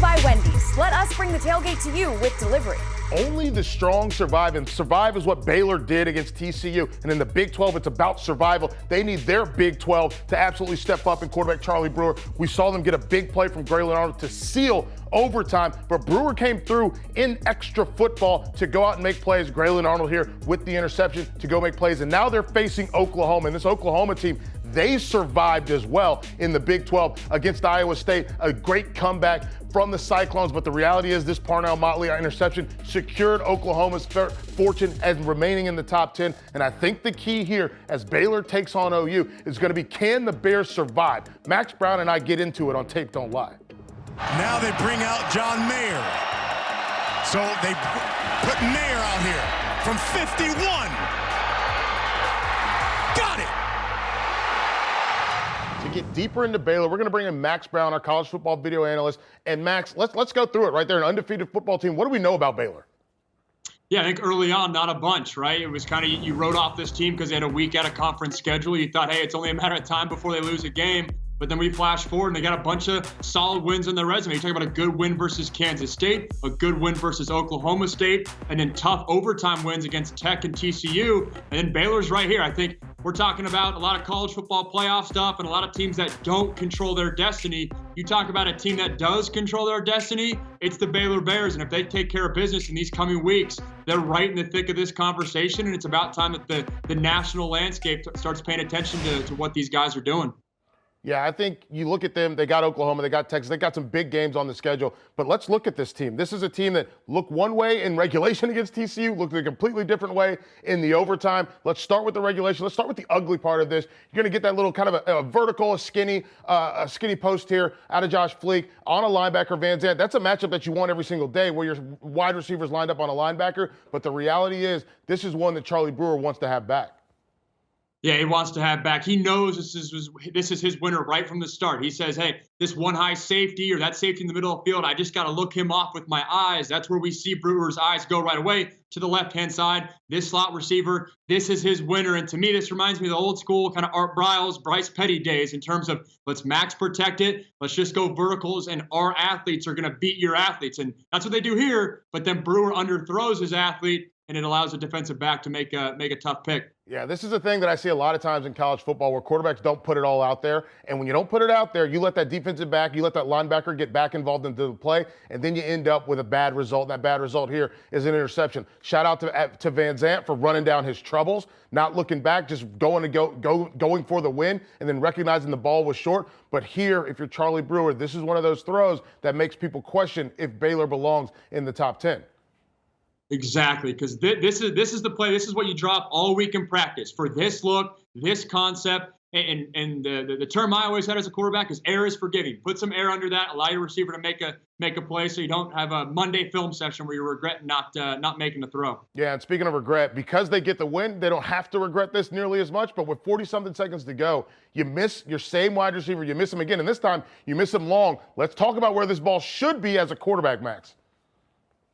by Wendy's. Let us bring the tailgate to you with delivery. Only the strong survive, and survive is what Baylor did against TCU. And in the Big 12, it's about survival. They need their Big 12 to absolutely step up, and quarterback Charlie Brewer, we saw them get a big play from Braylon Arnold to seal overtime, but Brewer came through in extra football to go out and make plays. Braylon Arnold here with the interception to go make plays, and now they're facing Oklahoma, and this Oklahoma team, they survived as well in the Big 12 against Iowa State. A great comeback from the Cyclones, but the reality is this Parnell Motley interception secured Oklahoma's fortune and remaining in the top 10. And I think the key here as Baylor takes on OU is going to be, can the Bears survive? Max Brown and I get into it on Tape Don't Lie. Now they bring out John Mayer. So they put Mayer out here from 51. Got it. To get deeper into Baylor, we're going to bring in Max Brown, our college football video analyst. And Max, let's go through it right there. An undefeated football team. What do we know about Baylor? Yeah, I think early on, not a bunch, right? It was kind of, you wrote off this team because they had a week out of conference schedule. You thought, hey, it's only a matter of time before they lose a game. But then we flash forward and they got a bunch of solid wins on their resume. You talk about a good win versus Kansas State, a good win versus Oklahoma State, and then tough overtime wins against Tech and TCU. And then Baylor's right here. I think we're talking about a lot of college football playoff stuff and a lot of teams that don't control their destiny. You talk about a team that does control their destiny, it's the Baylor Bears. And if they take care of business in these coming weeks, they're right in the thick of this conversation. And it's about time that the national landscape starts paying attention to what these guys are doing. Yeah, I think you look at them, they got Oklahoma, they got Texas, they got some big games on the schedule. But let's look at this team. This is a team that looked one way in regulation against TCU, looked a completely different way in the overtime. Let's start with the regulation. Let's start with the ugly part of this. You're going to get that little kind of a vertical, a skinny post here out of Josh Fleek on a linebacker, Van Zandt. That's a matchup that you want every single day where your wide receivers lined up on a linebacker. But the reality is this is one that Charlie Brewer wants to have back. Yeah, he wants to have back. He knows this is his winner right from the start. He says, hey, this one high safety or that safety in the middle of the field, I just got to look him off with my eyes. That's where we see Brewer's eyes go right away to the left-hand side. This slot receiver, this is his winner. And to me, this reminds me of the old school kind of Art Briles, Bryce Petty days in terms of let's max protect it. Let's just go verticals, and our athletes are going to beat your athletes. And that's what they do here. But then Brewer underthrows his athlete, and it allows a defensive back to make a tough pick. Yeah, this is a thing that I see a lot of times in college football where quarterbacks don't put it all out there. And when you don't put it out there, you let that defensive back, you let that linebacker get back involved into the play, and then you end up with a bad result. And that bad result here is an interception. Shout out to Van Zandt for running down his troubles, not looking back, just going for the win, and then recognizing the ball was short. But here, if you're Charlie Brewer, this is one of those throws that makes people question if Baylor belongs in the top 10. Exactly, because this is the play. This is what you drop all week in practice for this look, this concept, and the term I always had as a quarterback is air is forgiving. Put some air under that, allow your receiver to make a play, so you don't have a Monday film session where you regret not making the throw. Yeah, and speaking of regret, because they get the win, they don't have to regret this nearly as much. But with 40-something seconds to go, you miss your same wide receiver. You miss him again, and this time you miss him long. Let's talk about where this ball should be as a quarterback, Max.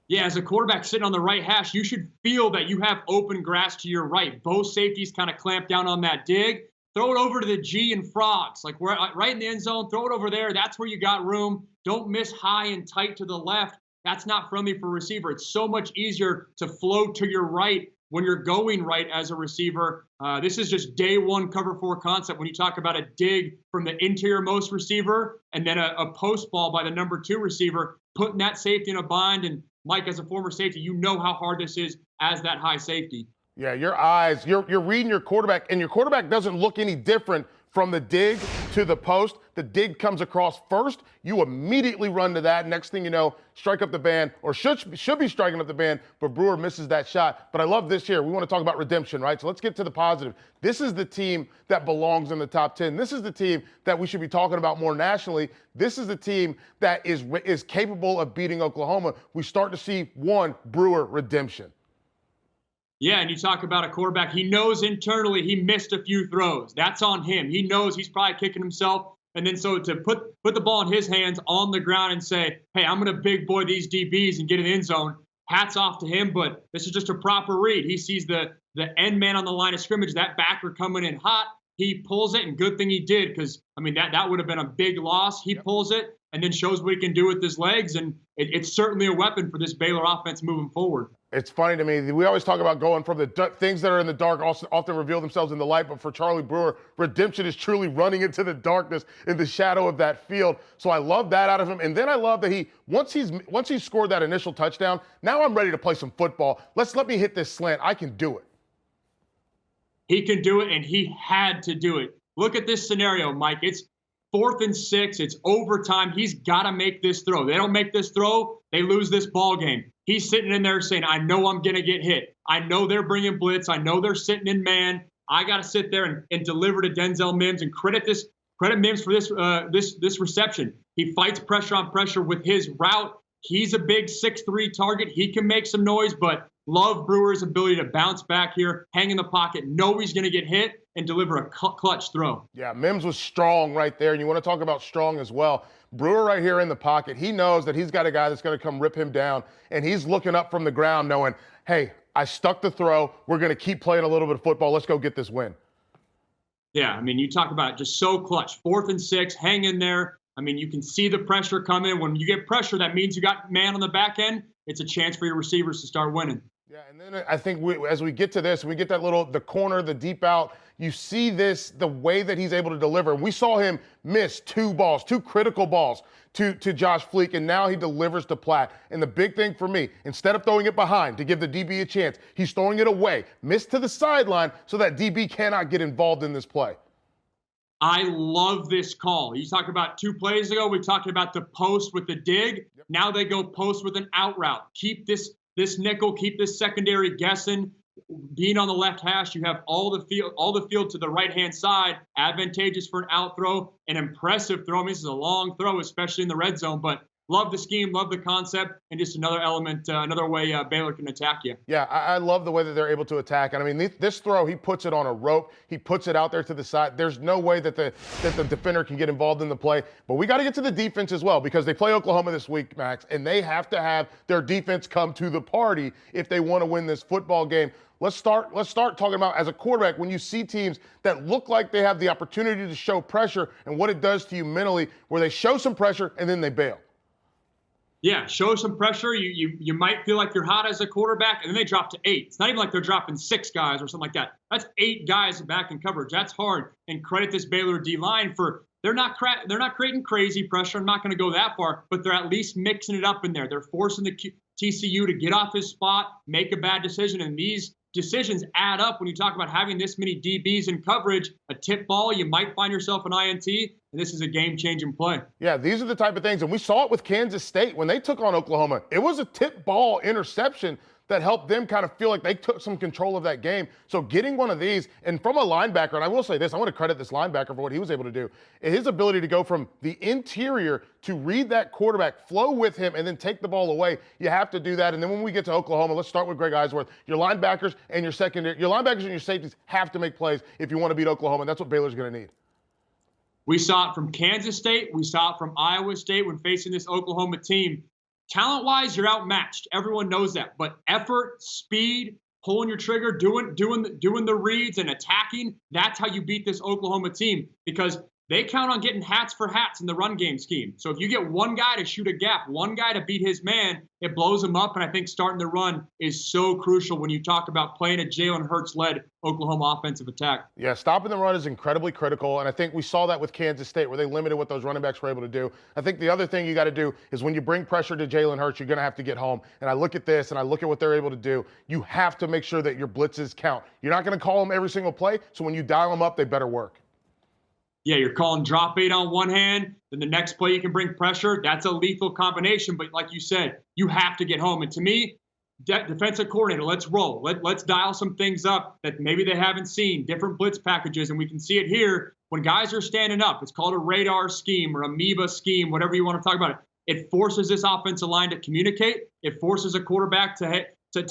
Yeah, as a quarterback sitting on the right hash, you should feel that you have open grass to your right. Both safeties kind of clamp down on that dig. Throw it over to the G and frogs, like right in the end zone. Throw it over there. That's where you got room. Don't miss high and tight to the left. That's not friendly for a receiver. It's so much easier to float to your right when you're going right as a receiver. This is just day one cover four concept when you talk about a dig from the interior most receiver and then a post ball by the number 2 receiver, putting that safety in a bind. And Mike, as a former safety, you know how hard this is as that high safety. Yeah, your eyes, you're reading your quarterback, and your quarterback doesn't look any different from the dig to the post. The dig comes across first. You immediately run to that. Next thing you know, strike up the band, or should be striking up the band, but Brewer misses that shot. But I love this here. We want to talk about redemption, right? So let's get to the positive. This is the team that belongs in the top 10. This is the team that we should be talking about more nationally. This is the team that is capable of beating Oklahoma. We start to see Brewer redemption. Yeah, and you talk about a quarterback, he knows internally he missed a few throws. That's on him. He knows he's probably kicking himself. And then so to put the ball in his hands on the ground and say, hey, I'm going to big boy these DBs and get an end zone, hats off to him. But this is just a proper read. He sees the end man on the line of scrimmage, that backer coming in hot. He pulls it, and good thing he did because, I mean, that would have been a big loss. He pulls it, and then shows what he can do with his legs. And it's certainly a weapon for this Baylor offense moving forward. It's funny to me. We always talk about going from the things that are in the dark often reveal themselves in the light. But for Charlie Brewer, redemption is truly running into the darkness in the shadow of that field. So I love that out of him. And then I love that once he's scored that initial touchdown, now I'm ready to play some football. Let me hit this slant. I can do it. He can do it, and he had to do it. Look at this scenario, Mike. It's 4th and 6. It's overtime. He's got to make this throw. They don't make this throw, they lose this ball game. He's sitting in there saying, I know I'm going to get hit. I know they're bringing blitz. I know they're sitting in man. I got to sit there and deliver to Denzel Mims and credit Mims for this reception. He fights pressure on pressure with his route. He's a big 6'3" target. He can make some noise, but love Brewer's ability to bounce back here, hang in the pocket, know he's going to get hit, and deliver a clutch throw. Yeah, Mims was strong right there, and you want to talk about strong as well. Brewer right here in the pocket, he knows that he's got a guy that's going to come rip him down, and he's looking up from the ground knowing, hey, I stuck the throw. We're going to keep playing a little bit of football. Let's go get this win. Yeah, I mean, you talk about just so clutch. 4th and 6, hang in there. I mean, you can see the pressure coming. When you get pressure, that means you got man on the back end. It's a chance for your receivers to start winning. Yeah, and then I think as we get to this, we get that the corner, the deep out, you see the way that he's able to deliver. We saw him miss 2 critical balls to Josh Fleek, and now he delivers to Platt. And the big thing for me, instead of throwing it behind to give the DB a chance, he's throwing it away, missed to the sideline so that DB cannot get involved in this play. I love this call. You talked about 2 plays ago, we talked about the post with the dig. Yep. Now they go post with an out route. Keep this nickel, keep this secondary guessing. Being on the left hash, you have all the field to the right-hand side, advantageous for an out throw, an impressive throw. I mean, this is a long throw, especially in the red zone, but love the scheme, love the concept, and just another element, another way Baylor can attack you. Yeah, I love the way that they're able to attack. And I mean, this throw, he puts it on a rope. He puts it out there to the side. There's no way that the defender can get involved in the play. But we got to get to the defense as well, because they play Oklahoma this week, Max, and they have to have their defense come to the party if they want to win this football game. Let's start talking about, as a quarterback, when you see teams that look like they have the opportunity to show pressure and what it does to you mentally, where they show some pressure and then they bail. Yeah, show some pressure. You might feel like you're hot as a quarterback, and then they drop to 8. It's not even like they're dropping 6 guys or something like that. That's 8 guys back in coverage. That's hard. And credit this Baylor D-line for they're not creating crazy pressure. I'm not going to go that far, but they're at least mixing it up in there. They're forcing the TCU to get off his spot, make a bad decision, and these decisions add up when you talk about having this many DBs in coverage. A tip ball, you might find yourself an INT, and this is a game-changing play. Yeah, these are the type of things, and we saw it with Kansas State when they took on Oklahoma. It was a tip ball interception that helped them kind of feel like they took some control of that game. So getting one of these, and from a linebacker, and I will say this, I want to credit this linebacker for what he was able to do. His ability to go from the interior to read that quarterback, flow with him, and then take the ball away. You have to do that. And then when we get to Oklahoma, let's start with Greg Eisworth. Your linebackers and your safeties have to make plays if you want to beat Oklahoma, and that's what Baylor's going to need. We saw it from Kansas State. We saw it from Iowa State when facing this Oklahoma team. Talent-wise, you're outmatched. Everyone knows that. But effort, speed, pulling your trigger, doing the reads and attacking, that's how you beat this Oklahoma team, because they count on getting hats for hats in the run game scheme. So if you get one guy to shoot a gap, one guy to beat his man, it blows him up. And I think starting the run is so crucial when you talk about playing a Jalen Hurts-led Oklahoma offensive attack. Yeah, stopping the run is incredibly critical. And I think we saw that with Kansas State, where they limited what those running backs were able to do. I think the other thing you got to do is when you bring pressure to Jalen Hurts, you're going to have to get home. And I look at this and I look at what they're able to do. You have to make sure that your blitzes count. You're not going to call them every single play. So when you dial them up, they better work. Yeah, you're calling drop 8 on one hand, then the next play you can bring pressure. That's a lethal combination. But like you said, you have to get home. And to me, defensive coordinator, let's roll. Let's dial some things up that maybe they haven't seen, different blitz packages. And we can see it here when guys are standing up. It's called a radar scheme or amoeba scheme, whatever you want to talk about it. It forces this offensive line to communicate. It forces a quarterback to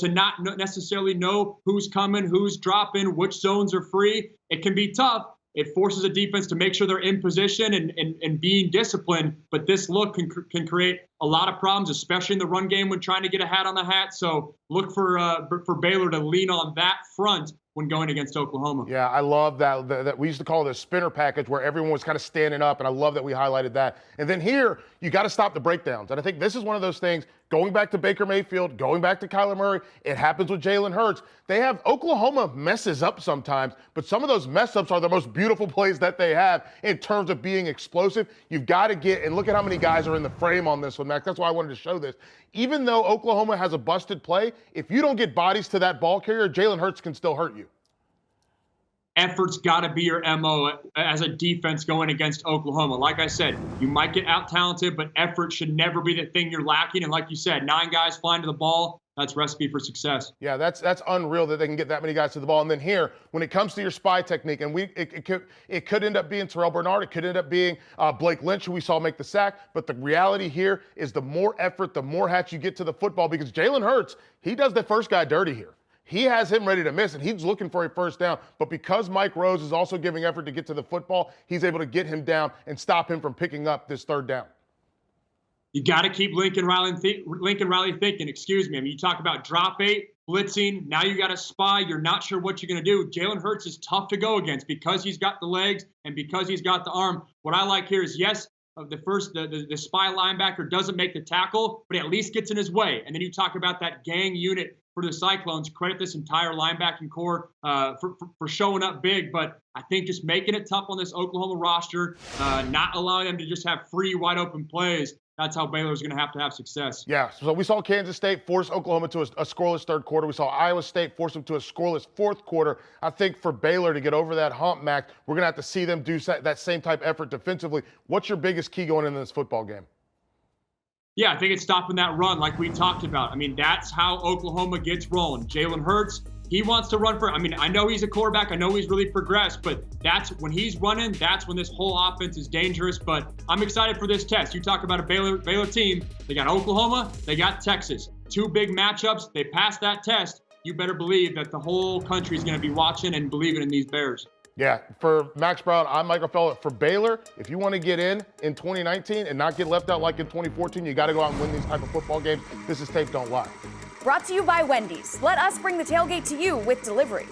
not necessarily know who's coming, who's dropping, which zones are free. It can be tough. It forces a defense to make sure they're in position and being disciplined. But this look can create a lot of problems, especially in the run game when trying to get a hat on the hat. So look for Baylor to lean on that front when going against Oklahoma. Yeah, I love that we used to call it a spinner package where everyone was kind of standing up, and I love that we highlighted that. And then here, you got to stop the breakdowns. And I think this is one of those things, going back to Baker Mayfield, going back to Kyler Murray, it happens with Jalen Hurts. Oklahoma messes up sometimes, but some of those mess-ups are the most beautiful plays that they have in terms of being explosive. You've got to get, and look at how many guys are in the frame on this one, Max. That's why I wanted to show this. Even though Oklahoma has a busted play, if you don't get bodies to that ball carrier, Jalen Hurts can still hurt you. Effort's got to be your MO as a defense going against Oklahoma. Like I said, you might get out-talented, but effort should never be the thing you're lacking. And like you said, 9 guys flying to the ball, that's recipe for success. Yeah, that's unreal that they can get that many guys to the ball. And then here, when it comes to your spy technique, and it could end up being Terrell Bernard, it could end up being Blake Lynch, who we saw make the sack. But the reality here is the more effort, the more hats you get to the football, because Jalen Hurts, he does the first guy dirty here. He has him ready to miss, and he's looking for a first down. But because Mike Rose is also giving effort to get to the football, he's able to get him down and stop him from picking up this third down. You got to keep Lincoln Riley thinking. Excuse me. I mean, you talk about drop 8, blitzing. Now you got to spy. You're not sure what you're going to do. Jalen Hurts is tough to go against because he's got the legs and because he's got the arm. What I like here is, yes, the spy linebacker doesn't make the tackle, but at least gets in his way. And then you talk about that gang unit for the Cyclones. Credit this entire linebacking core for showing up big. But I think just making it tough on this Oklahoma roster, not allowing them to just have free, wide open plays, that's how Baylor's going to have success. Yeah, so we saw Kansas State force Oklahoma to a scoreless third quarter. We saw Iowa State force them to a scoreless fourth quarter. I think for Baylor to get over that hump, Mac, we're going to have to see them do that same type of effort defensively. What's your biggest key going into this football game? Yeah, I think it's stopping that run like we talked about. I mean, that's how Oklahoma gets rolling. Jalen Hurts, he wants to run I know he's a quarterback. I know he's really progressed, but that's when he's running, that's when this whole offense is dangerous. But I'm excited for this test. You talk about a Baylor team. They got Oklahoma, they got Texas. 2 big matchups. They passed that test. You better believe that the whole country is going to be watching and believing in these Bears. Yeah, for Max Brown, I'm Michael Felder. For Baylor, if you want to get in 2019 and not get left out like in 2014, you got to go out and win these type of football games. This is Tape Don't Lie. Brought to you by Wendy's. Let us bring the tailgate to you with delivery.